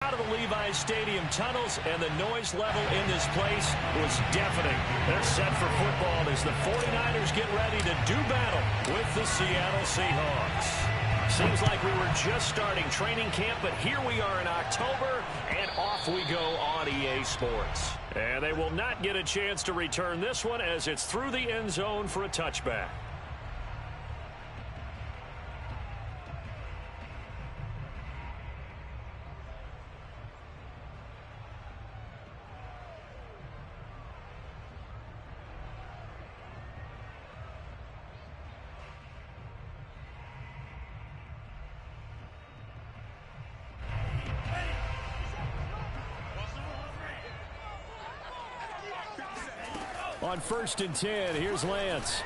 Out of the Levi's Stadium tunnels, and the noise level in this place was deafening. They're set for football as the 49ers get ready to do battle with the Seattle Seahawks. Seems like we were just starting training camp, but here we are in October, and off we go on EA Sports. And they will not get a chance to return this one as it's through the end zone for a touchback. On 1st and 10, here's Lance.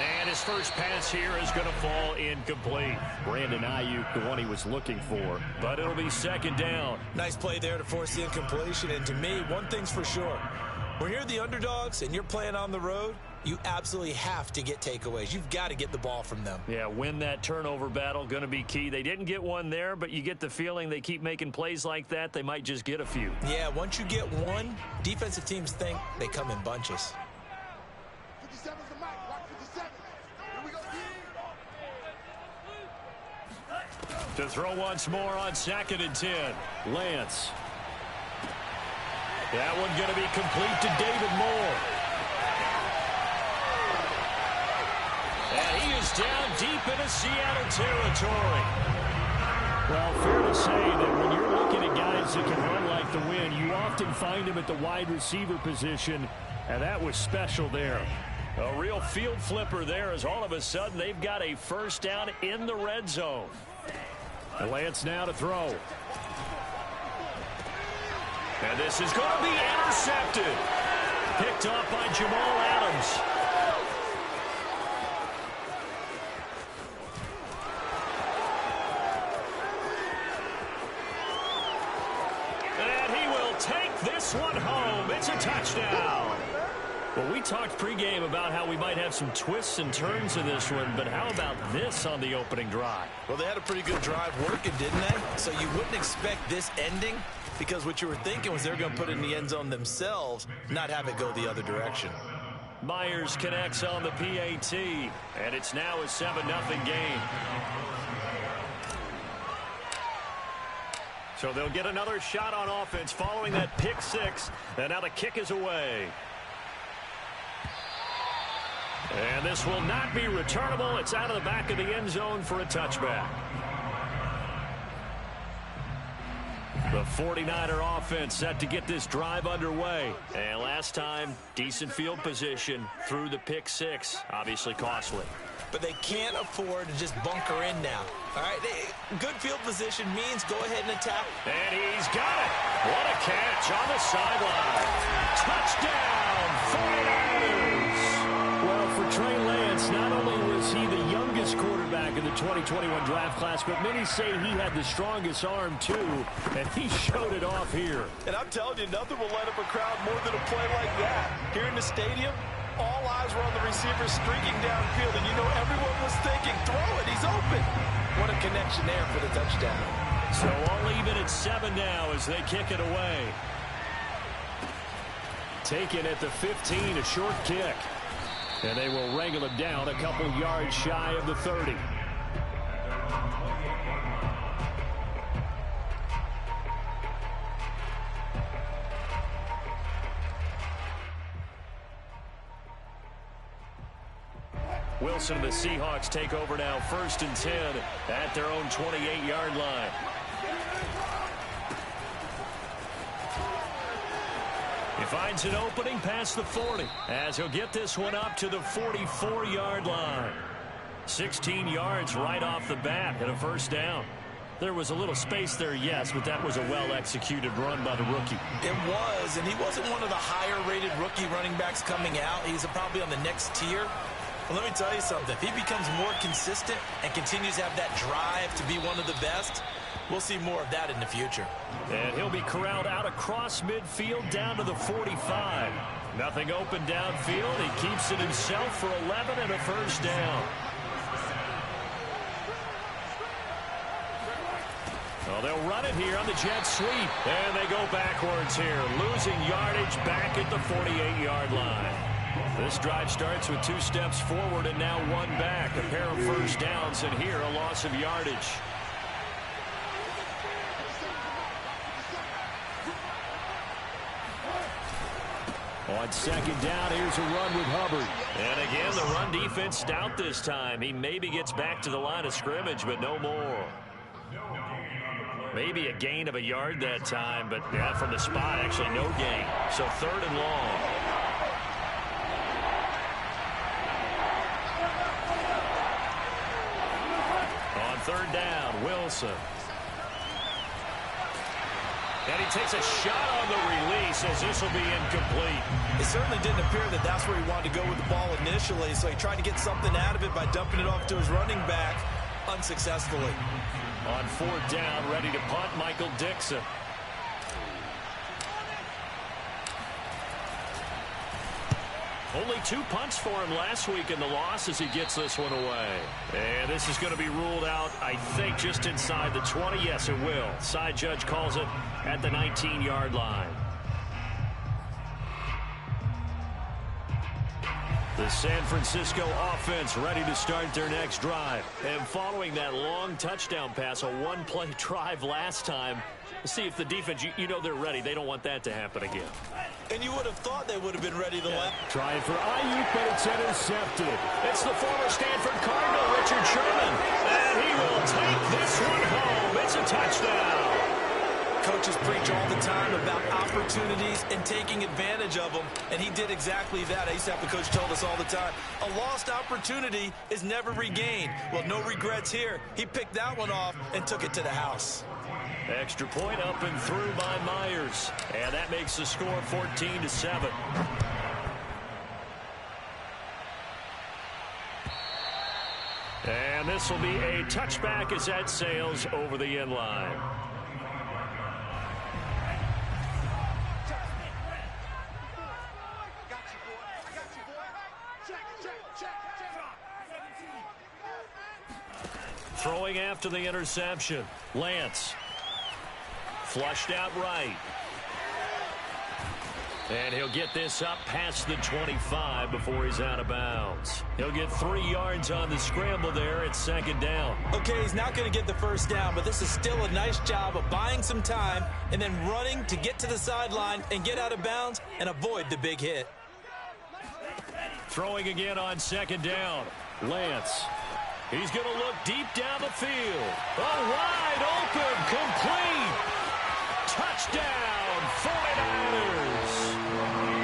And his first pass here is going to fall incomplete. Brandon Ayuk, the one he was looking for. But it'll be 2nd down. Nice play there to force the incompletion. And to me, one thing's for sure. When you're the underdogs and you're playing on the road, you absolutely have to get takeaways. You've got to get the ball from them. Yeah, win that turnover battle, going to be key. They didn't get one there, but you get the feeling they keep making plays like that, they might just get a few. Yeah, once you get one, defensive teams think they come in bunches. 57's the mic. Watch 57. Here we To go. throw once more on 2nd and 10. Lance. That one going to be complete to David Moore. And he is down deep into Seattle territory. Well, fair to say that when you're looking at guys that can run like the wind, you often find them at the wide receiver position, and that was special there. A real field flipper there as all of a sudden they've got a 1st down in the red zone. And Lance now to throw. And this is going to be intercepted. Picked off by Jamal Adams. And he will take this one home. It's a touchdown. Well, we talked pregame about how we might have some twists and turns in this one, but how about this on the opening drive? Well, they had a pretty good drive working, didn't they? So you wouldn't expect this ending, because what you were thinking was they're going to put it in the end zone themselves, not have it go the other direction. Myers connects on the PAT, and it's now a 7-0 game. So they'll get another shot on offense following that pick 6, and now the kick is away. And this will not be returnable. It's out of the back of the end zone for a touchback. The 49er offense set to get this drive underway. And last time, decent field position through the pick 6. Obviously costly. But they can't afford to just bunker in now. All right, good field position means go ahead and attack. And he's got it. What a catch on the sideline. Touchdown, 49ers. Well, for Trey Lance, not only was he the youngest quarterback in the 2021 draft class, but many say he had the strongest arm, too, and he showed it off here. And I'm telling you, nothing will light up a crowd more than a play like that. Here in the stadium, all eyes were on the receiver streaking downfield, and you know everyone was thinking, throw it, he's open. What a connection there for the touchdown. So all even at 7 now as they kick it away. Taken at the 15, a short kick. And they will wrangle him down a couple yards shy of the 30. Wilson and the Seahawks take over now, 1st and 10 at their own 28-yard line. He finds an opening past the 40 as he'll get this one up to the 44-yard line. 16 yards right off the bat and a 1st down. There was a little space there, yes, but that was a well-executed run by the rookie. It was, and he wasn't one of the higher-rated rookie running backs coming out. He's probably on the next tier. Well, let me tell you something. If he becomes more consistent and continues to have that drive to be one of the best, we'll see more of that in the future. And he'll be corralled out across midfield down to the 45. Nothing open downfield. He keeps it himself for 11 and a 1st down. Well, they'll run it here on the jet sweep. And they go backwards here, losing yardage back at the 48-yard line. This drive starts with 2 steps forward and now 1 back. A pair of first downs, and here a loss of yardage. On second down, here's a run with Hubbard. And again, the run defense stout this time. He maybe gets back to the line of scrimmage, but no more. Maybe a gain of a yard that time, but yeah, from the spot, actually no gain. So 3rd and long. On 3rd down, Wilson. And he takes a shot on the release as this will be incomplete. It certainly didn't appear that that's where he wanted to go with the ball initially, so he tried to get something out of it by dumping it off to his running back unsuccessfully. On 4th down, ready to punt, Michael Dixon. Only 2 punts for him last week in the loss as he gets this one away. And this is going to be ruled out, I think, just inside the 20. Yes, it will. Side judge calls it at the 19-yard line. The San Francisco offense ready to start their next drive. And following that long touchdown pass, a 1-play drive last time, see if the defense, you know they're ready. They don't want that to happen again. And you would have thought they would have been ready to left. Trying for Ayuk, but it's intercepted. It's the former Stanford Cardinal, Richard Sherman. And he will take this one home. It's a touchdown. Coaches preach all the time about opportunities and taking advantage of them, and he did exactly that. I used to have the coach told us all the time, a lost opportunity is never regained. Well, no regrets here. He picked that one off and took it to the house. Extra point up and through by Myers. And that makes the score 14-7. And this will be a touchback as that sails over the end line. Throwing after the interception. Lance. Flushed out right. And he'll get this up past the 25 before he's out of bounds. He'll get 3 yards on the scramble there at 2nd down. Okay, he's not going to get the first down, but this is still a nice job of buying some time and then running to get to the sideline and get out of bounds and avoid the big hit. Throwing again on 2nd down. Lance. He's going to look deep down the field. Oh, wide open, complete. Touchdown, 49ers.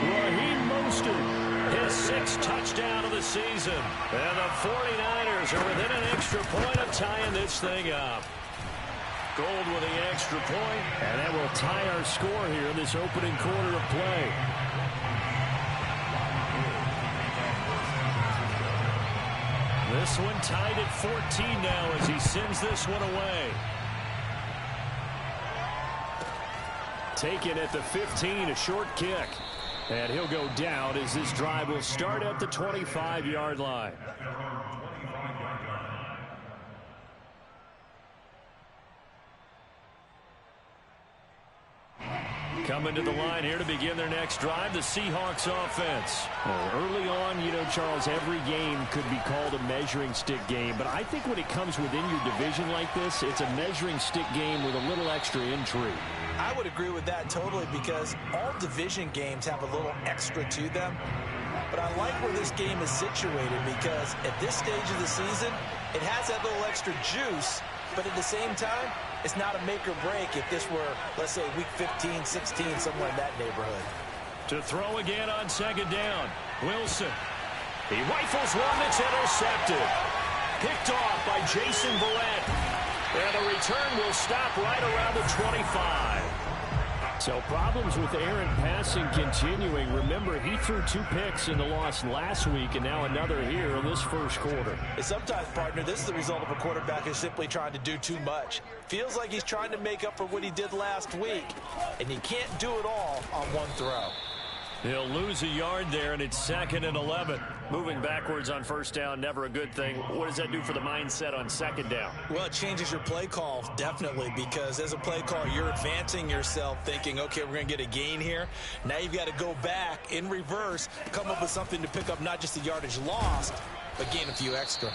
Raheem Mostert, his 6th touchdown of the season. And the 49ers are within an extra point of tying this thing up. Gold with the extra point, and that will tie our score here in this opening quarter of play. This one tied at 14 now as he sends this one away. Taken at the 15, a short kick. And he'll go down as this drive will start at the 25-yard line. Coming to the line here to begin their next drive, the Seahawks offense. Well, early on, you know, Charles, every game could be called a measuring stick game. But I think when it comes within your division like this, it's a measuring stick game with a little extra intrigue. I would agree with that totally because all division games have a little extra to them. But I like where this game is situated because at this stage of the season, it has that little extra juice. But at the same time, it's not a make or break if this were, let's say, week 15, 16, somewhere in that neighborhood. To throw again on 2nd down, Wilson. He rifles one that's intercepted. Picked off by Jason Verrett. And the return will stop right around the 25. So problems with Aaron passing continuing. Remember, he threw 2 picks in the loss last week and now another here in this first quarter. And sometimes, partner, this is the result of a quarterback who's simply trying to do too much. Feels like he's trying to make up for what he did last week. And you can't do it all on one throw. He'll lose a yard there, and it's 2nd and 11. Moving backwards on first down, never a good thing. What does that do for the mindset on 2nd down? Well, it changes your play call, definitely, because as a play caller, you're advancing yourself thinking, okay, we're going to get a gain here. Now you've got to go back in reverse, come up with something to pick up not just the yardage lost, but gain a few extra.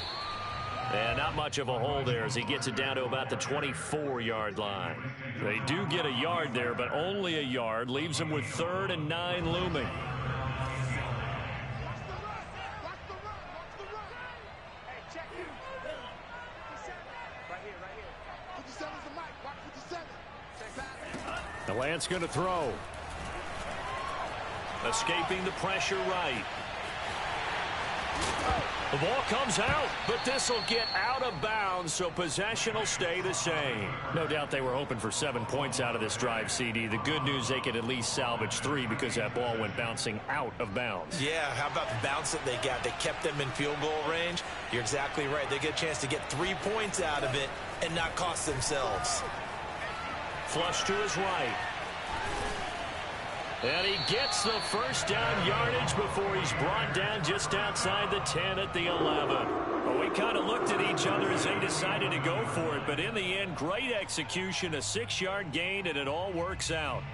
And not much of a hole there as he gets it down to about the 24-yard line. They do get a yard there, but only a yard. Leaves them with 3rd and 9 looming. The Lance going to throw. Escaping the pressure right. The ball comes out, but this will get out of bounds, so possession will stay the same. No doubt they were hoping for 7 points out of this drive, CD. The good news, they could at least salvage 3 because that ball went bouncing out of bounds. Yeah, how about the bounce that they got? They kept them in field goal range. You're exactly right. They get a chance to get 3 points out of it and not cost themselves. Flush to his right. And he gets the first down yardage before he's brought down just outside the 10 at the 11. Well, we kind of looked at each other as they decided to go for it, but in the end, great execution, a 6-yard gain, and it all works out.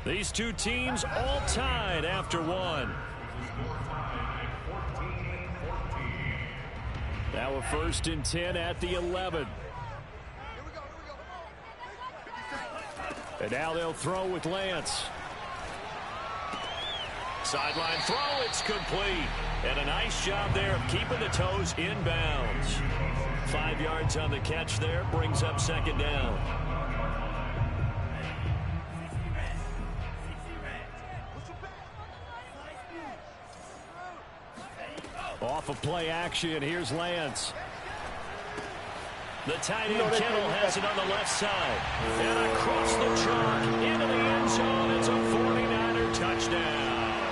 These two teams all tied after one. Now a 1st and 10 at the 11. And now they'll throw with Lance. Sideline throw, it's complete. And a nice job there of keeping the toes in bounds. 5 yards on the catch there, brings up 2nd down. Off of play action, here's Lance. The tight end Kittle has it on the left side. And across the chalk, into the end zone. It's a 49er touchdown.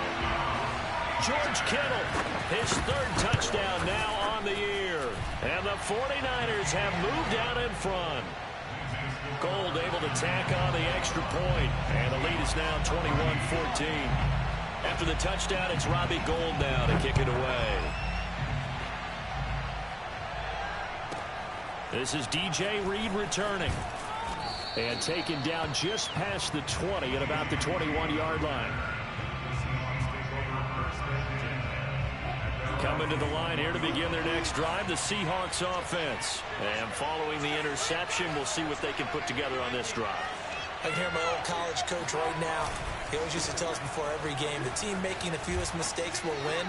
George Kittle, his 3rd touchdown now on the year. And the 49ers have moved out in front. Gold able to tack on the extra point. And the lead is now 21-14. After the touchdown, it's Robbie Gould now to kick it away. This is DJ Reed returning. And taken down just past the 20 at about the 21-yard line. Coming to the line here to begin their next drive, the Seahawks offense. And following the interception, we'll see what they can put together on this drive. I can hear my old college coach right now. He always used to tell us before every game, the team making the fewest mistakes will win.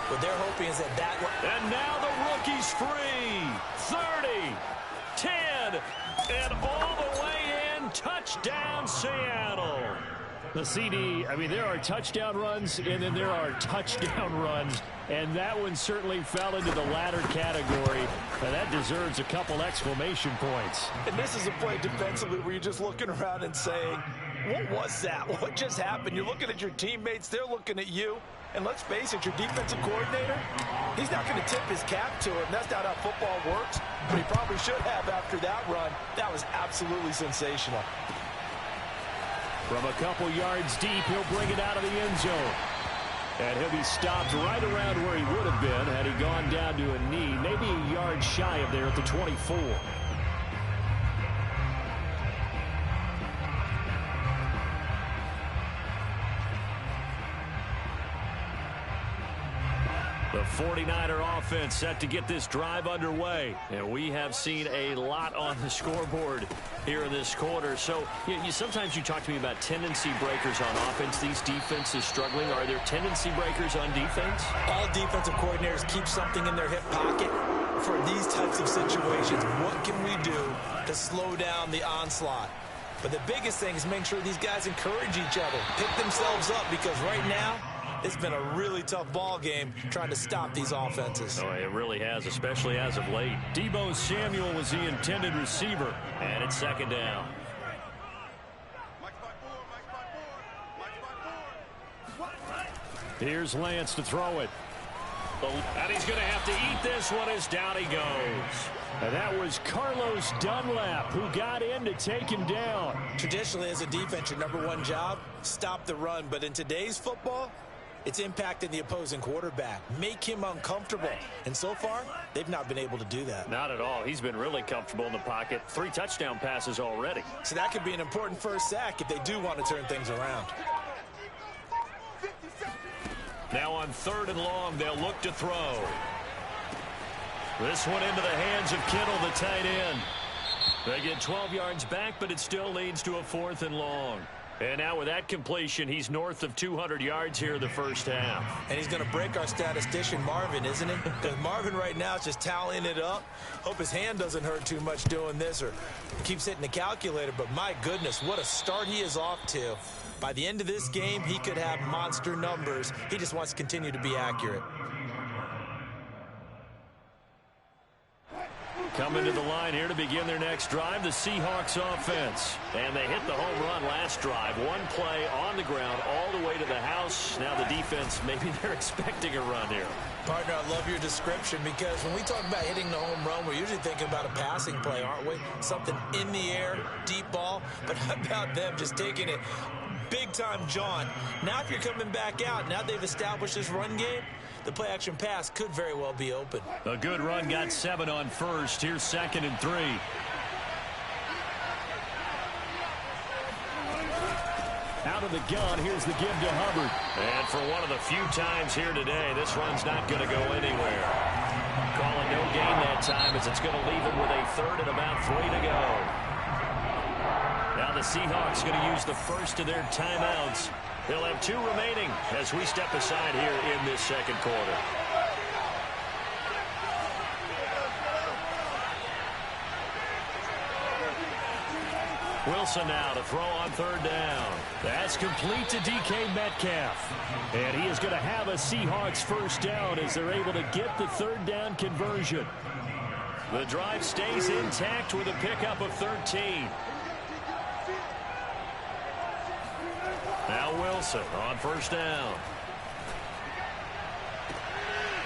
What they're hoping is that And now the rookie's free. 30, 10, and all the way in. Touchdown, Seattle. The CD, I mean, there are touchdown runs, and then there are touchdown runs. And that one certainly fell into the latter category. And that deserves a couple exclamation points. And this is a play defensively where you're just looking around and saying, what was that? What just happened? You're looking at your teammates. They're looking at you. And let's face it, your defensive coordinator, he's not going to tip his cap to him. That's not how football works. But he probably should have after that run. That was absolutely sensational. From a couple yards deep, he'll bring it out of the end zone. And he'll be stopped right around where he would have been had he gone down to a knee, maybe a yard shy of there at the 24. The 49er offense set to get this drive underway. And we have seen a lot on the scoreboard here in this quarter. So sometimes you talk to me about tendency breakers on offense. These defenses struggling. Are there tendency breakers on defense? All defensive coordinators keep something in their hip pocket for these types of situations. What can we do to slow down the onslaught? But the biggest thing is make sure these guys encourage each other, pick themselves up, because right now, it's been a really tough ball game trying to stop these offenses. Oh, it really has, especially as of late. Deebo Samuel was the intended receiver, and it's 2nd down. Here's Lance to throw it. And he's going to have to eat this one as down he goes. And that was Carlos Dunlap who got in to take him down. Traditionally, as a defense, your number one job, stop the run. But in today's football, it's impacting the opposing quarterback. Make him uncomfortable. And so far, they've not been able to do that. Not at all. He's been really comfortable in the pocket. 3 touchdown passes already. So that could be an important first sack if they do want to turn things around. Now on 3rd and long, they'll look to throw. This one into the hands of Kittle, the tight end. They get 12 yards back, but it still leads to a 4th and long. And now with that completion, he's north of 200 yards here in the first half. And he's going to break our statistician, Marvin, isn't he? Because Marvin right now is just tallying it up. Hope his hand doesn't hurt too much doing this or keeps hitting the calculator. But my goodness, what a start he is off to. By the end of this game, he could have monster numbers. He just wants to continue to be accurate. Coming to the line here to begin their next drive, the Seahawks offense. And they hit the home run last drive. One play on the ground all the way to the house. Now the defense, maybe they're expecting a run here. Partner, I love your description because when we talk about hitting the home run, we're usually thinking about a passing play, aren't we? Something in the air, deep ball. But how about them just taking it big-time jaunt? Now if you're coming back out, now they've established this run game, the play-action pass could very well be open. A good run, got 7 on first. Here's 2nd and 3. Out of the gun, here's the give to Hubbard. And for one of the few times here today, this run's not going to go anywhere. Calling no gain that time as it's going to leave him with a 3rd and about 3 to go. Now the Seahawks going to use the first of their timeouts. They'll have 2 remaining as we step aside here in this second quarter. Wilson now to throw on 3rd down. That's complete to DK Metcalf. And he is going to have a Seahawks first down as they're able to get the 3rd down conversion. The drive stays intact with a pickup of 13. Now Wilson on 1st down.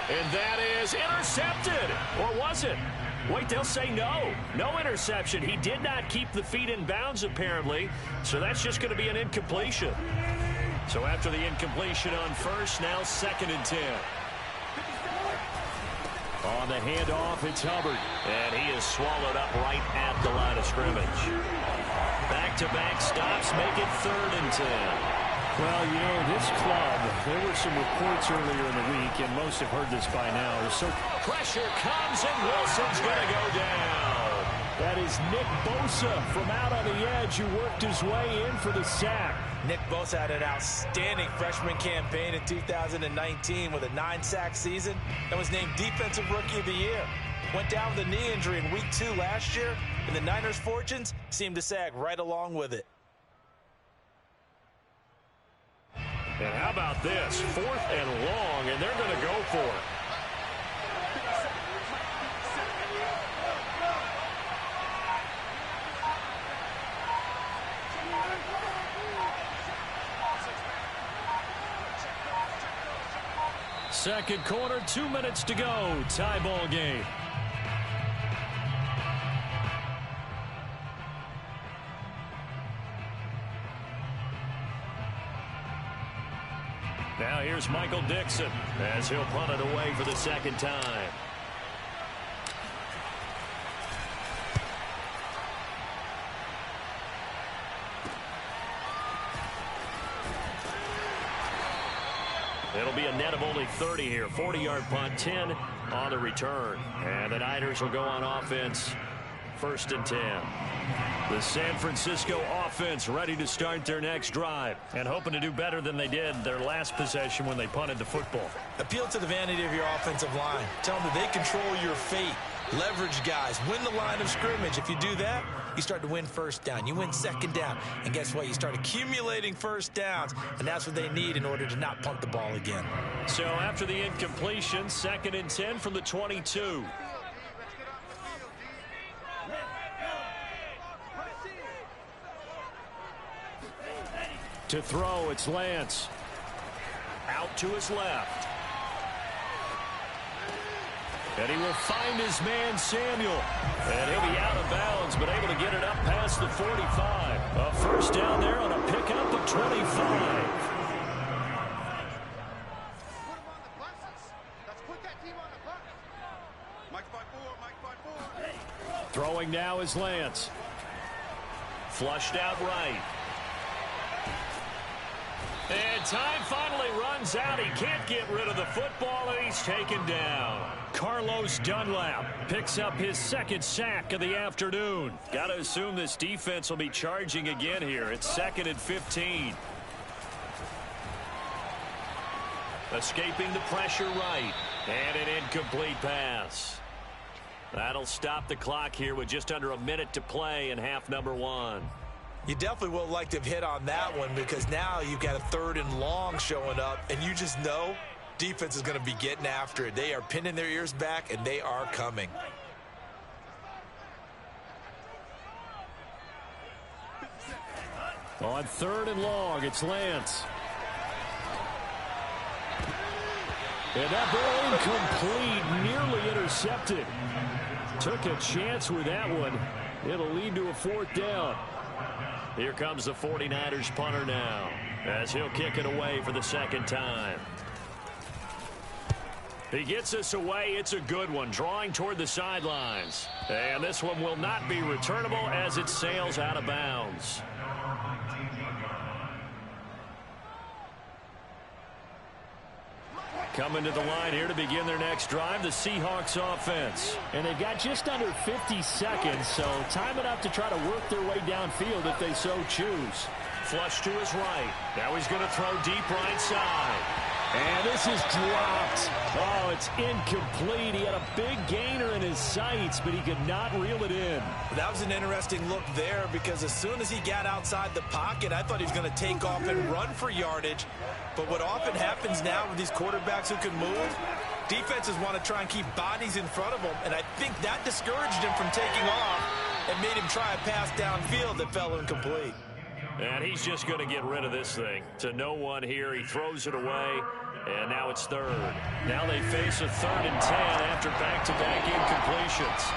And that is intercepted. Or was it? Wait, they'll say no. No interception. He did not keep the feet in bounds, apparently. So that's just going to be an incompletion. So after the incompletion on 1st, now 2nd and 10. On the handoff, it's Hubbard. And he is swallowed up right at the line of scrimmage. Back-to-back stops make it 3rd and 10. Well, you know, this club, there were some reports earlier in the week, and most have heard this by now. So pressure comes, and Wilson's going to go down. That is Nick Bosa from out on the edge who worked his way in for the sack. Nick Bosa had an outstanding freshman campaign in 2019 with a 9-sack season and was named Defensive Rookie of the Year. Went down with a knee injury in Week 2 last year, and the Niners' fortunes seemed to sag right along with it. And how about this? 4th and long, and they're going to go for it. Second quarter, 2 minutes to go. Tie ball game. Now here's Michael Dixon as he'll punt it away for the 2nd time. It'll be a net of only 30 here. 40-yard punt, 10 on the return. And the Niners will go on offense. 1st and 10. The San Francisco offense ready to start their next drive and hoping to do better than they did their last possession when they punted the football. Appeal to the vanity of your offensive line. Tell them that they control your fate. Leverage guys. Win the line of scrimmage. If you do that, you start to win 1st down. You win 2nd down. And guess what? You start accumulating 1st downs. And that's what they need in order to not punt the ball again. So after the incompletion, 2nd and 10 from the 22. To throw, it's Lance. Out to his left. And he will find his man, Samuel. And he'll be out of bounds, but able to get it up past the 45. A first down there on a pickup of 25. Throwing now is Lance. Flushed out right. And time finally runs out. He can't get rid of the football, and he's taken down. Carlos Dunlap picks up his second sack of the afternoon. Got to assume this defense will be charging again here. It's 2nd and 15. Escaping the pressure right. And an incomplete pass. That'll stop the clock here with just under a minute to play in half number 1. You definitely would like to have hit on that one, because now you've got a 3rd and long showing up, and you just know defense is going to be getting after it. They are pinning their ears back, and they are coming. On 3rd and long, it's Lance. And that ball incomplete, nearly intercepted. Took a chance with that one. It'll lead to a 4th down. Here comes the 49ers punter now, as he'll kick it away for the 2nd time. He gets this away. It's a good one, drawing toward the sidelines. And this one will not be returnable as it sails out of bounds. Coming to the line here to begin their next drive, the Seahawks offense. And they've got just under 50 seconds, so time enough to try to work their way downfield if they so choose. Flush to his right. Now he's going to throw deep right side. And this is dropped. Oh, it's incomplete. He had a big gainer in his sights, but he could not reel it in. That was an interesting look there, because as soon as he got outside the pocket, I thought he was going to take off and run for yardage. But what often happens now with these quarterbacks who can move, defenses want to try and keep bodies in front of them, and I think that discouraged him from taking off and made him try a pass downfield that fell incomplete. And he's just going to get rid of this thing. To no one here. He throws it away, and now it's 3rd. Now they face a 3rd and 10 after back-to-back incompletions.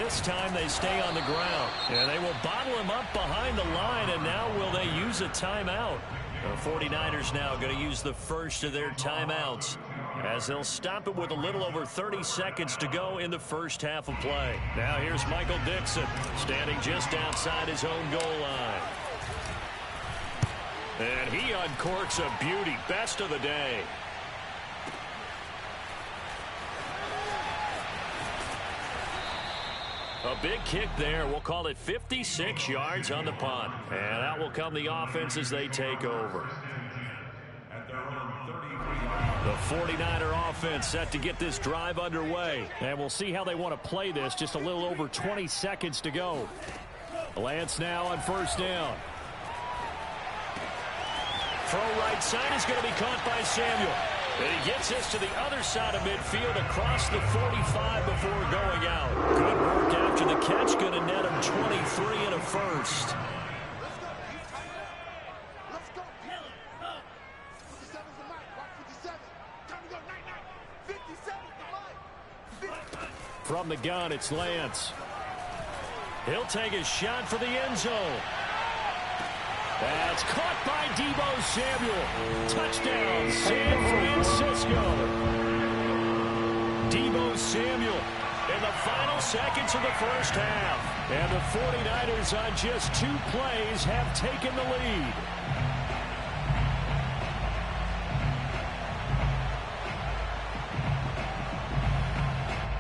This time they stay on the ground, and they will bottle him up behind the line, and now will they use a timeout? The 49ers now going to use the first of their timeouts, as they'll stop it with a little over 30 seconds to go in the first half of play. Now here's Michael Dixon, standing just outside his own goal line. And he uncorks a beauty. Best of the day. A big kick there. We'll call it 56 yards on the punt. And that will come the offense as they take over. The 49er offense set to get this drive underway. And we'll see how they want to play this. Just a little over 20 seconds to go. Lance now on 1st down. Throw right side is going to be caught by Samuel. And he gets this to the other side of midfield across the 45 before going out. Good work after the catch. Going to net him 23 and a first. From the gun, it's Lance. He'll take a shot for the end zone. That's caught by Deebo Samuel. Touchdown, San Francisco. Deebo Samuel in the final seconds of the first half. And the 49ers on just 2 plays have taken the lead.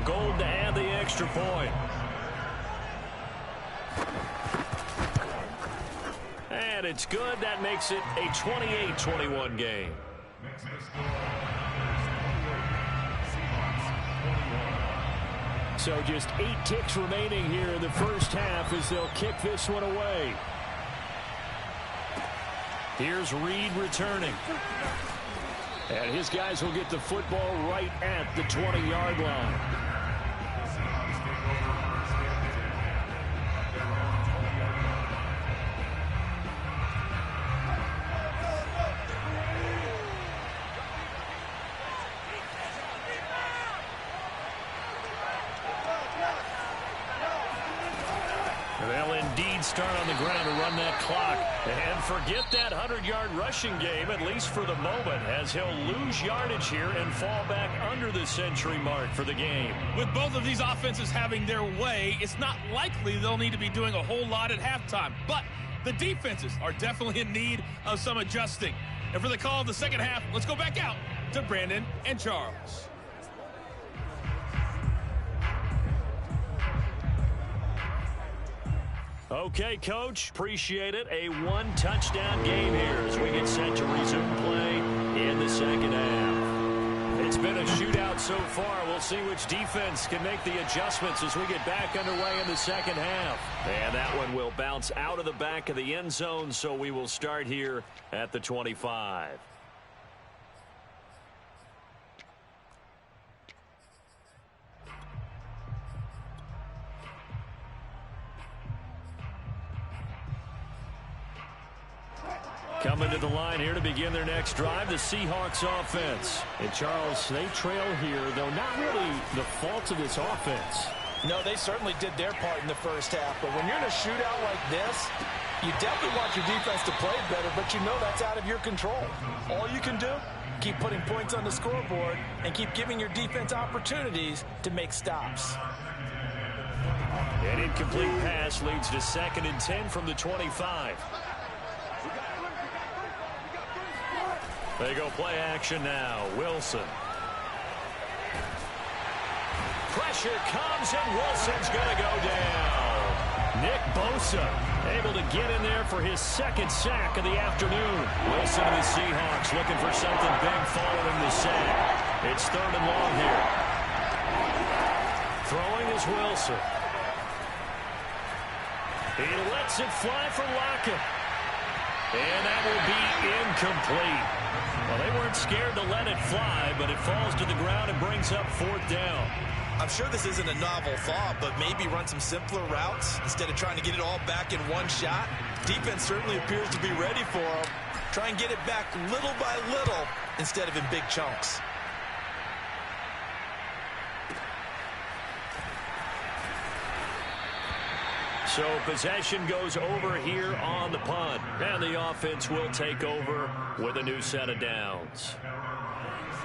Gold to add the extra point. And it's good. That makes it a 28-21 game. So just 8 ticks remaining here in the first half as they'll kick this one away. Here's Reed returning. And his guys will get the football right at the 20-yard line. start on the ground to run that clock. And forget that 100-yard rushing game, at least for the moment, as he'll lose yardage here and fall back under the century mark for the game. With both of these offenses having their way, it's not likely they'll need to be doing a whole lot at halftime. But the defenses are definitely in need of some adjusting. And for the call of the second half, let's go back out to Brandon and Charles. Okay, Coach, appreciate it. A one-touchdown game here as we get set to resume play in the second half. It's been a shootout so far. We'll see which defense can make the adjustments as we get back underway in the second half. And that one will bounce out of the back of the end zone, so we will start here at the 25. Coming to the line here to begin their next drive, the Seahawks offense. And Charles, they trail here, though not really the fault of this offense. No, they certainly did their part in the first half. But when you're in a shootout like this, you definitely want your defense to play better, but you know that's out of your control. All you can do, keep putting points on the scoreboard and keep giving your defense opportunities to make stops. An incomplete pass leads to 2nd and 10 from the 25. They go play action now. Wilson. Pressure comes, and Wilson's going to go down. Nick Bosa able to get in there for his 2nd sack of the afternoon. Wilson and the Seahawks looking for something big following the sack. It's 3rd and long here. Throwing is Wilson. He lets it fly for Lockett. And that will be incomplete. Well, they weren't scared to let it fly, but it falls to the ground and brings up 4th down. I'm sure this isn't a novel thought, but maybe run some simpler routes instead of trying to get it all back in one shot. Defense certainly appears to be ready for them. Try and get it back little by little instead of in big chunks. So possession goes over here on the punt. And the offense will take over with a new set of downs.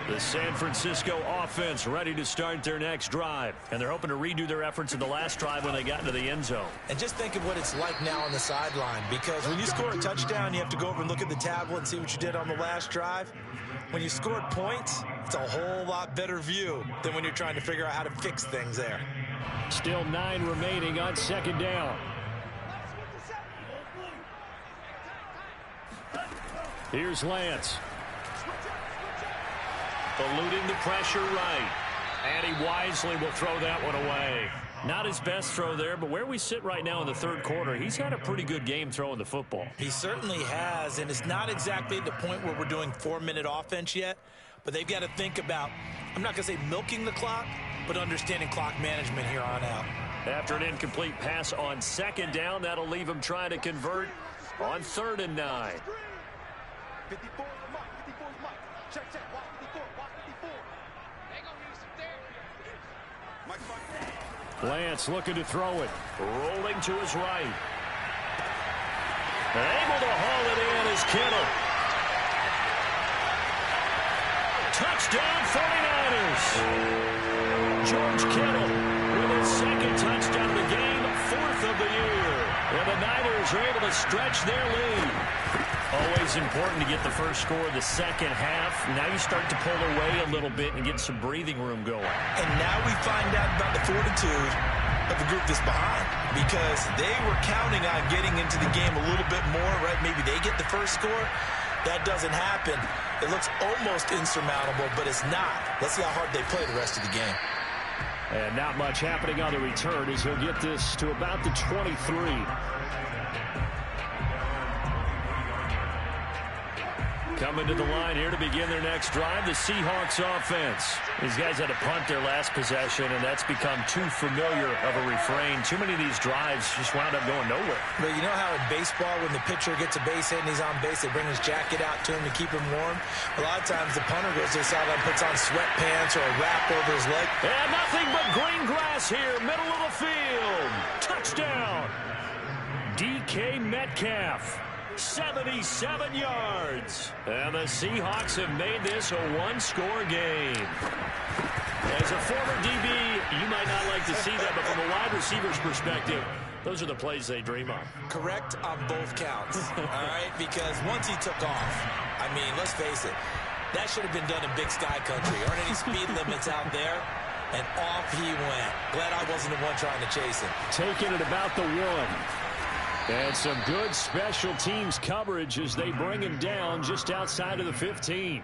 The San Francisco offense ready to start their next drive. And they're hoping to redo their efforts in the last drive when they got into the end zone. And just think of what it's like now on the sideline. Because when you score a touchdown, you have to go over and look at the tablet and see what you did on the last drive. When you scored points, it's a whole lot better view than when you're trying to figure out how to fix things there. Still 9 remaining on 2nd down. Here's Lance. Eluding the pressure right. And he wisely will throw that one away. Not his best throw there, but where we sit right now in the 3rd quarter, he's had a pretty good game throwing the football. He certainly has, and it's not exactly the point where we're doing 4-minute offense yet, but they've got to think about, I'm not going to say milking the clock, but understanding clock management here on out. After an incomplete pass on 2nd down, that'll leave him trying to convert on 3rd and 9. Lance looking to throw it. Rolling to his right. Able to haul it in is Kittle. Touchdown 49ers. George Kittle with his 2nd touchdown of the game, 4th of the year. And the Niners are able to stretch their lead. Always important to get the first score of the second half. Now you start to pull away a little bit and get some breathing room going. And now we find out about the fortitude of the group that's behind, because they were counting on getting into the game a little bit more, right? Maybe they get the first score. That doesn't happen. It looks almost insurmountable, but it's not. Let's see how hard they play the rest of the game. And not much happening on the return as he'll get this to about the 23. Coming to the line here to begin their next drive, the Seahawks offense. These guys had to punt their last possession, and that's become too familiar of a refrain. Too many of these drives just wound up going nowhere. But you know how in baseball, when the pitcher gets a base hit and he's on base, they bring his jacket out to him to keep him warm? A lot of times the punter goes to the sideline, puts on sweatpants or a wrap over his leg. And nothing but green grass here, middle of the field. Touchdown. DK Metcalf. 77 yards. And the Seahawks have made this a one-score game. As a former DB, you might not like to see that, but from a wide receiver's perspective, those are the plays they dream of. Correct on both counts, all right? Because once he took off, I mean, let's face it, that should have been done in Big Sky Country. Aren't any speed limits out there? And off he went. Glad I wasn't the one trying to chase him. Taking it about the 1. And some good special teams coverage as they bring him down just outside of the 15.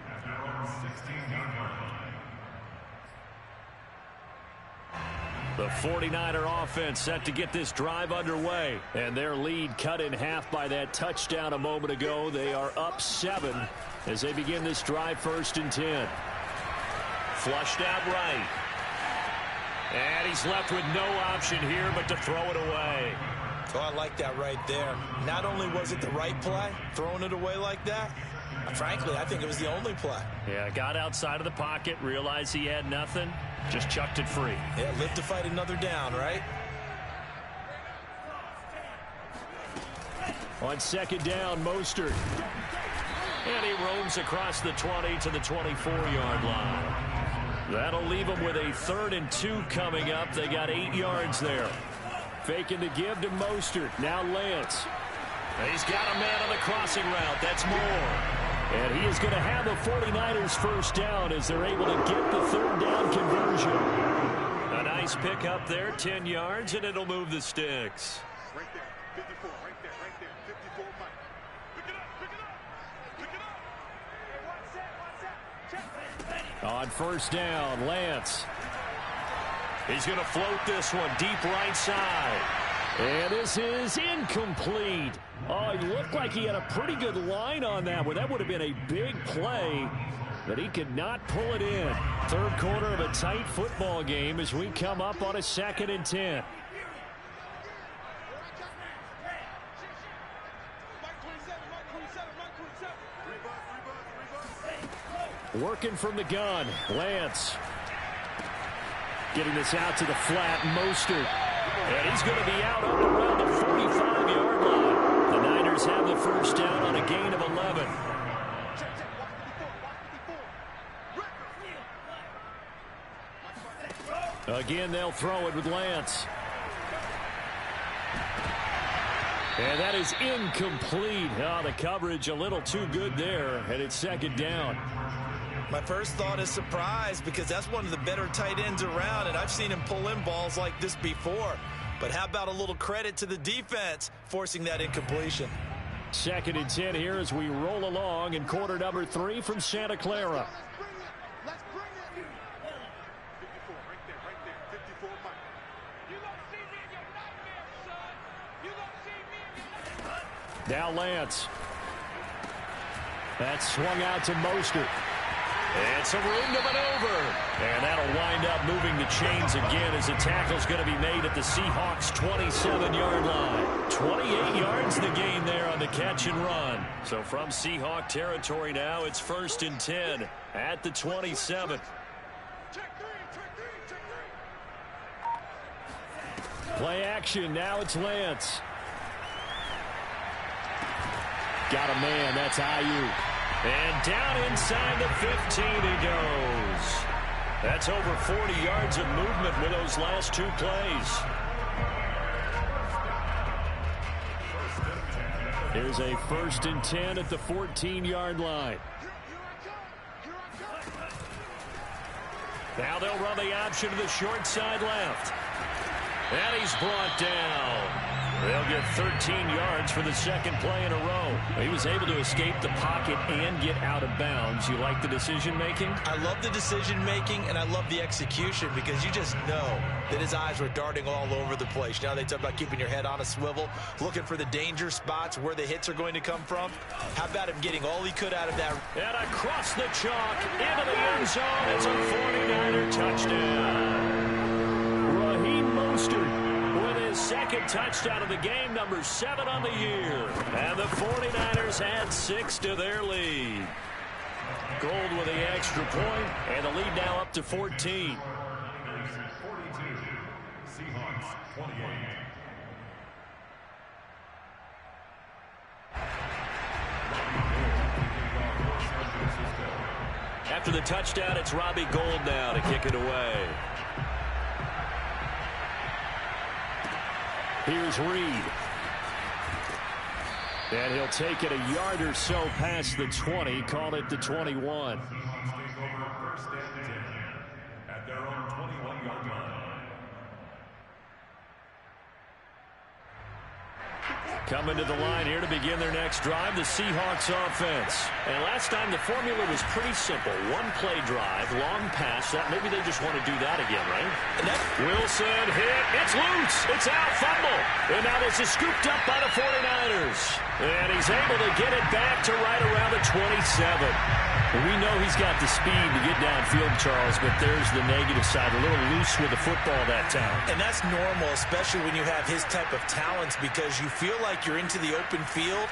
The 49er offense set to get this drive underway. And their lead cut in half by that touchdown a moment ago. They are up 7 as they begin this drive 1st and 10. Flushed out right. And he's left with no option here but to throw it away. Oh, I like that right there. Not only was it the right play, throwing it away like that, frankly, I think it was the only play. Yeah, got outside of the pocket, realized he had nothing, just chucked it free. Yeah, live to fight another down, right? On 2nd down, Mostert. And he roams across the 20 to the 24-yard line. That'll leave him with a 3rd and 2 coming up. They got 8 yards there. Faking the give to Mostert. Now Lance. He's got a man on the crossing route. That's Moore. And he is going to have the 49ers first down as they're able to get the 3rd down conversion. A nice pick up there, 10 yards, and it'll move the sticks. Right there, 54, right there, 54, Mike. Pick it up, pick it up, pick it up. On 1st down, Lance. He's going to float this one deep right side. And this is incomplete. Oh, he looked like he had a pretty good line on that one. That would have been a big play, but he could not pull it in. 3rd quarter of a tight football game as we come up on a 2nd and 10. Working from the gun, Lance. Getting this out to the flat, Mostert. And he's going to be out up around the 45-yard line. The Niners have the first down on a gain of 11. Again, they'll throw it with Lance. And that is incomplete. Oh, the coverage a little too good there, and it's 2nd down. My first thought is surprise because that's one of the better tight ends around, and I've seen him pull in balls like this before. But how about a little credit to the defense forcing that incompletion? 2nd and 10 here as we roll along in quarter number 3 from Santa Clara. Let's bring it. 54, right there, 54, Mike. You don't see me in your nightmare, son. You don't see me in your nightmare. Now Lance. That's swung out to Mostert. And some room to maneuver. And that'll wind up moving the chains again as the tackle's going to be made at the Seahawks' 27-yard line. 28 yards the gain there on the catch and run. So from Seahawk territory now, it's 1st and 10 at the 27. Play action. Now it's Lance. Got a man. That's Ayuk. And down inside the 15 he goes. That's over 40 yards of movement with those last 2 plays. Here's a 1st and 10 at the 14-yard line. Now they'll run the option to the short side left. And he's brought down. They'll get 13 yards for the 2nd play in a row. He was able to escape the pocket and get out of bounds. You like the decision-making? I love the decision-making, and I love the execution because you just know that his eyes were darting all over the place. You know, they talk about keeping your head on a swivel, looking for the danger spots where the hits are going to come from. How about him getting all he could out of that? And across the chalk, into the end zone. It's a 49er touchdown. Raheem Mostert with his 2nd touchdown of the game, number 7 on the year. And the 49ers add 6 to their lead. Gold with the extra point, and the lead now up to 14. 42, Seahawks 28. After the touchdown, it's Robbie Gould now to kick it away. Here's Reed. And he'll take it a yard or so past the 20, call it the 21. At their own 21-yard line. Coming to the line here to begin their next drive, the Seahawks offense. And last time the formula was pretty simple. One play drive, long pass. Maybe they just want to do that again, right? Wilson hit. It's loose. It's out. Fumble. And now this is scooped up by the 49ers. And he's able to get it back to right around the 27. We know he's got the speed to get downfield, Charles, but there's the negative side. A little loose with the football that time. And that's normal, especially when you have his type of talents, because you feel like you're into the open field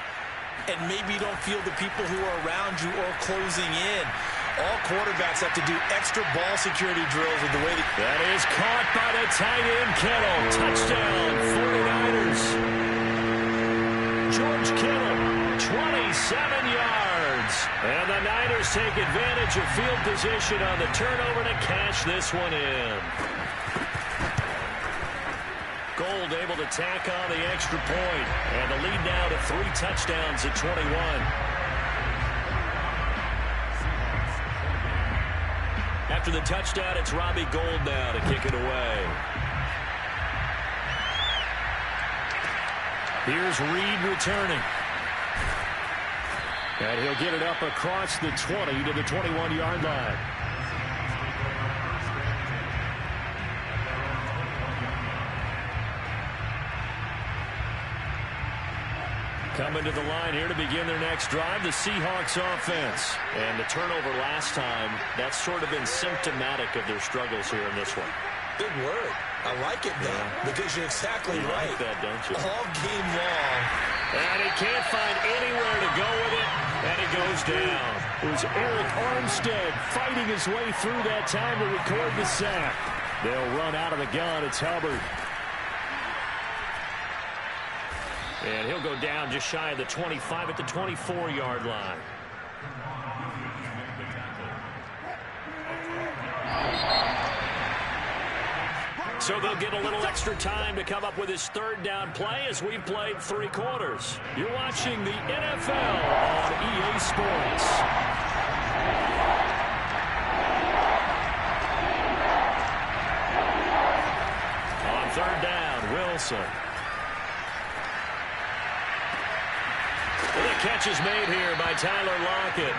and maybe you don't feel the people who are around you or closing in. All quarterbacks have to do extra ball security drills with the way that is caught by the tight end, Kittle. Touchdown, 49ers. George Kittle, 27 yards. And the Niners take advantage of field position on the turnover to cash this one in. Gould able to tack on the extra point. And the lead now to 3 touchdowns at 21. After the touchdown, it's Robbie Gould now to kick it away. Here's Reed returning. And he'll get it up across the 20 to the 21-yard line. Coming to the line here to begin their next drive, the Seahawks offense. And the turnover last time, that's sort of been symptomatic of their struggles here in this one. Big word. I like it, though, because you're exactly right. Like that, don't you? All game long. And he can't find anywhere to go with it, and he goes down. It was Eric Armstead fighting his way through that time to record the sack. They'll run out of the gun. It's Hubbard. And he'll go down just shy of the 25 at the 24-yard line. So they'll get a little extra time to come up with his third down play as we've played 3 quarters. You're watching the NFL on EA Sports. On third down, Wilson. The catch is made here by Tyler Lockett.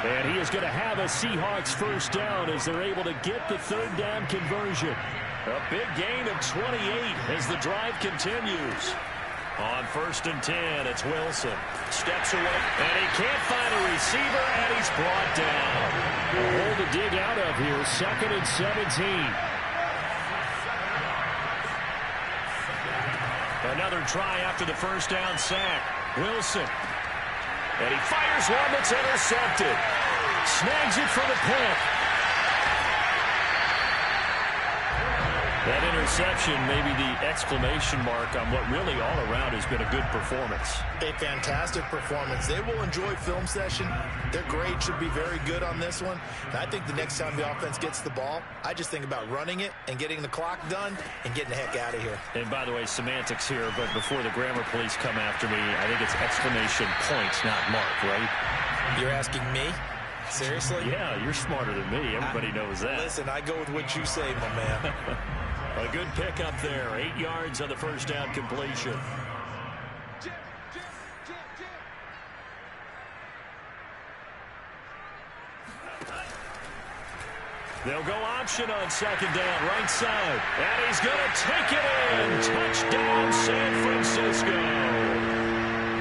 And he is going to have a Seahawks first down as they're able to get the third down conversion. A big gain of 28 as the drive continues. On 1st and 10, it's Wilson. Steps away, and he can't find a receiver, and he's brought down. A hole to dig out of here, 2nd and 17. Another try after the first down sack. Wilson. And he fires one that's intercepted. Snags it for the pick. That interception, maybe the exclamation mark on what really all around has been a good performance. A fantastic performance. They will enjoy film session. Their grade should be very good on this one. And I think the next time the offense gets the ball, I just think about running it and getting the clock done and getting the heck out of here. And by the way, semantics here, but before the grammar police come after me, I think it's exclamation point, not mark, right? You're asking me? Seriously? Yeah, you're smarter than me. Everybody knows that. Listen, I go with what you say, my man. A good pickup there. 8 yards on the first down completion. They'll go option on 2nd down, right side. And he's going to take it in. Touchdown, San Francisco.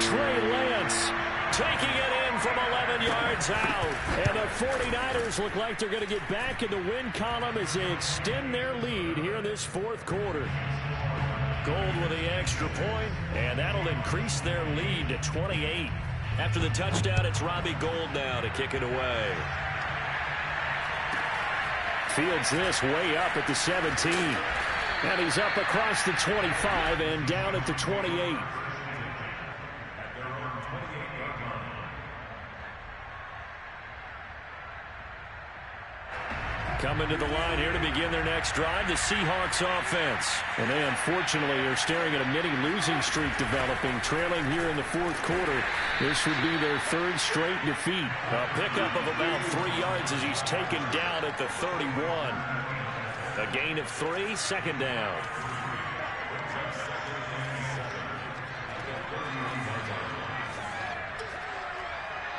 Trey Lance taking it in from 11 yards out. And the 49ers look like they're going to get back in the win column as they extend their lead here in this 4th quarter. Gould with the extra point, and that'll increase their lead to 28. After the touchdown, it's Robbie Gould now to kick it away. Fields this way up at the 17. And he's up across the 25 and down at the 28. Coming to the line here to begin their next drive, the Seahawks offense. And they unfortunately are staring at a mini losing streak developing, trailing here in the fourth quarter. This would be their third straight defeat. A pickup of about 3 yards as he's taken down at the 31. A gain of 3, second down.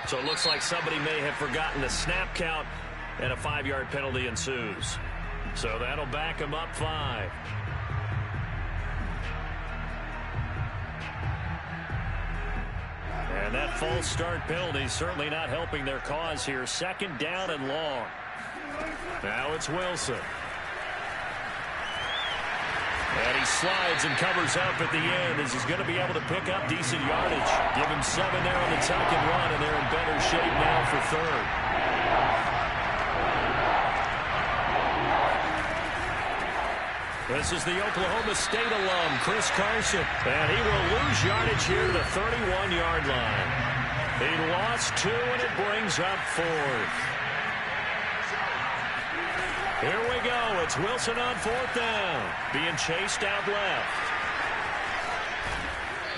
So it looks like somebody may have forgotten the snap count, and a 5-yard penalty ensues. So that'll back him up 5. And that false start penalty certainly not helping their cause here. Second down and long. Now it's Wilson. And he slides and covers up at the end as he's going to be able to pick up decent yardage. Give him 7 there on the tuck and run, and they're in better shape now for third. This is the Oklahoma State alum, Chris Carson. And he will lose yardage here to the 31-yard line. He lost 2, and it brings up 4th. Here we go. It's Wilson on 4th down. Being chased out left.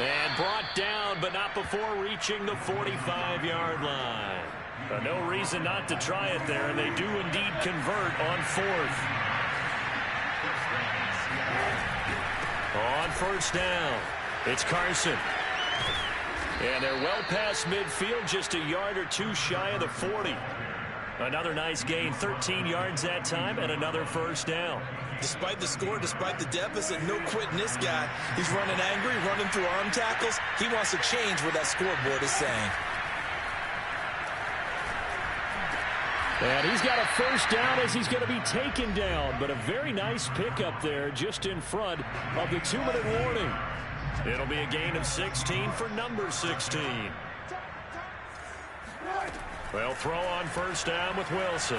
And brought down, but not before reaching the 45-yard line. No reason not to try it there, and they do indeed convert on 4th. On 1st down, it's Carson. And they're well past midfield, just a yard or 2 shy of the 40. Another nice gain, 13 yards that time, and another 1st down. Despite the score, despite the deficit, no quitting this guy. He's running angry, running through arm tackles. He wants to change what that scoreboard is saying. And he's got a 1st down as he's going to be taken down, but a very nice pickup there just in front of the 2-minute warning. It'll be a gain of 16 for number 16. They'll throw on 1st down with Wilson.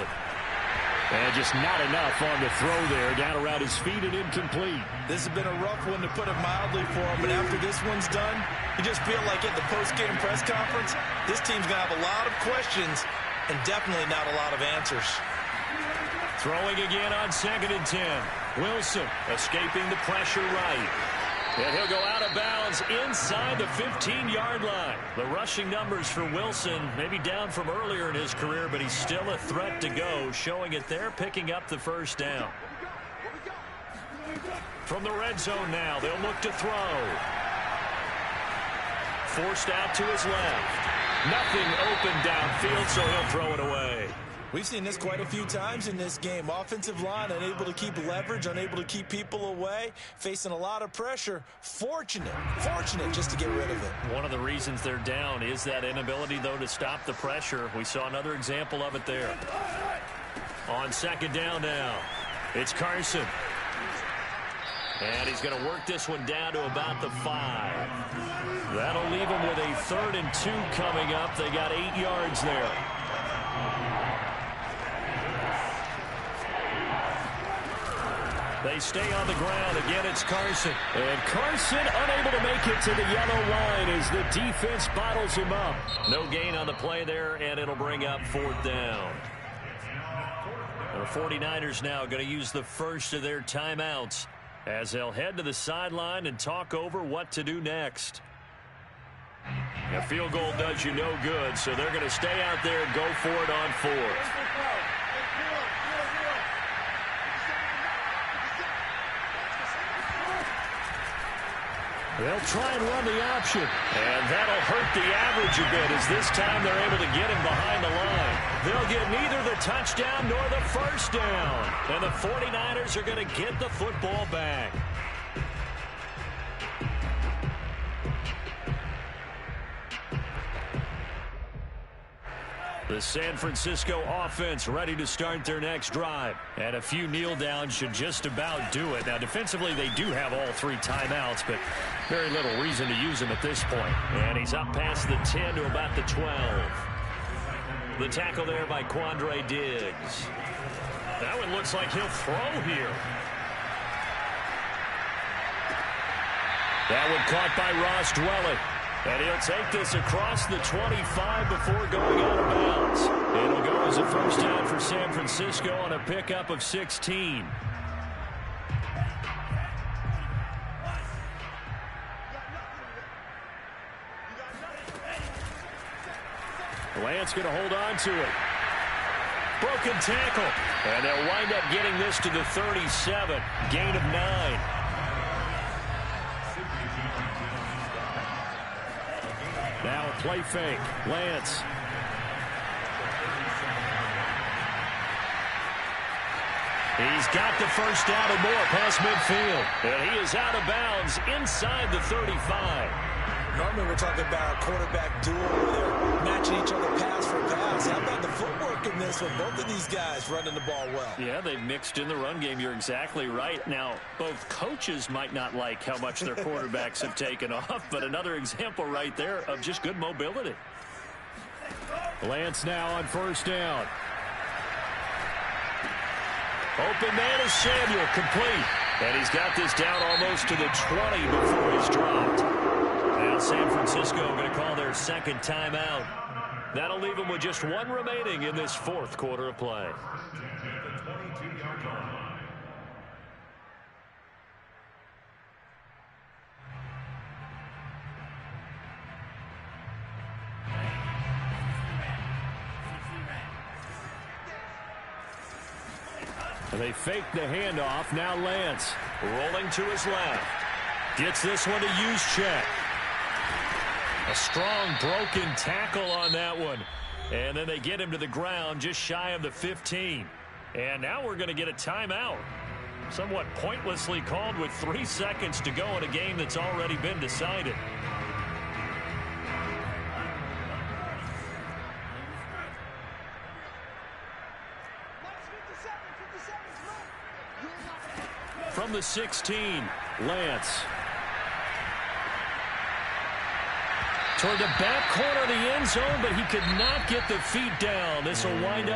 And just not enough on the throw there. Down around his feet and incomplete. This has been a rough one, to put it mildly, for him. But after this one's done, you just feel like at the post-game press conference, this team's going to have a lot of questions and definitely not a lot of answers. Throwing again on 2nd and 10. Wilson escaping the pressure right. And he'll go out of bounds inside the 15-yard line. The rushing numbers for Wilson maybe down from earlier in his career, but he's still a threat to go, showing it there, picking up the 1st down. From the red zone now, they'll look to throw. Forced out to his left. Nothing open downfield, so he'll throw it away. We've seen this quite a few times in this game. Offensive line unable to keep leverage, unable to keep people away, facing a lot of pressure. Fortunate just to get rid of it. One of the reasons they're down is that inability, though, to stop the pressure. We saw another example of it there. On 2nd down now, it's Carson. And he's going to work this one down to about the 5. That'll leave him with a 3rd and 2 coming up. They got 8 yards there. They stay on the ground. Again, it's Carson. And Carson unable to make it to the yellow line as the defense bottles him up. No gain on the play there, and it'll bring up 4th down. The 49ers now going to use the first of their timeouts as they'll head to the sideline and talk over what to do next. A field goal does you no good, so they're going to stay out there and go for it on 4th. They'll try and run the option. And that'll hurt the average a bit as this time they're able to get him behind the line. They'll get neither the touchdown nor the 1st down. And the 49ers are going to get the football back. The San Francisco offense ready to start their next drive. And a few kneel downs should just about do it. Now, defensively, they do have all 3 timeouts, but very little reason to use them at this point. And he's up past the 10 to about the 12. The tackle there by Quandre Diggs. That one looks like he'll throw here. That one caught by Ross Dwelley. And he'll take this across the 25 before going out of bounds. It'll go as a 1st down for San Francisco. Francisco on a pickup of 16. Lance going to hold on to it. Broken tackle. And they'll wind up getting this to the 37. Gain of 9. Now a play fake. Lance. He's got the first down and more past midfield. And he is out of bounds inside the 35. Normally we're talking about a quarterback duel where they're matching each other pass for pass. How about the footwork in this with both of these guys running the ball well? Yeah, they've mixed in the run game. You're exactly right. Now, both coaches might not like how much their quarterbacks have taken off, but another example right there of just good mobility. Lance now on first down. Open man is Samuel, complete. And he's got this down almost to the 20 before he's dropped. Now San Francisco going to call their second timeout. That'll leave them with just one remaining in this fourth quarter of play. They fake the handoff. Now Lance rolling to his left. Gets this one to Juszczyk. A strong broken tackle on that one. And then they get him to the ground just shy of the 15. And now we're going to get a timeout. Somewhat pointlessly called with 3 seconds to go in a game that's already been decided. From the 16, Lance. Toward the back corner of the end zone, but he could not get the feet down. This will wind up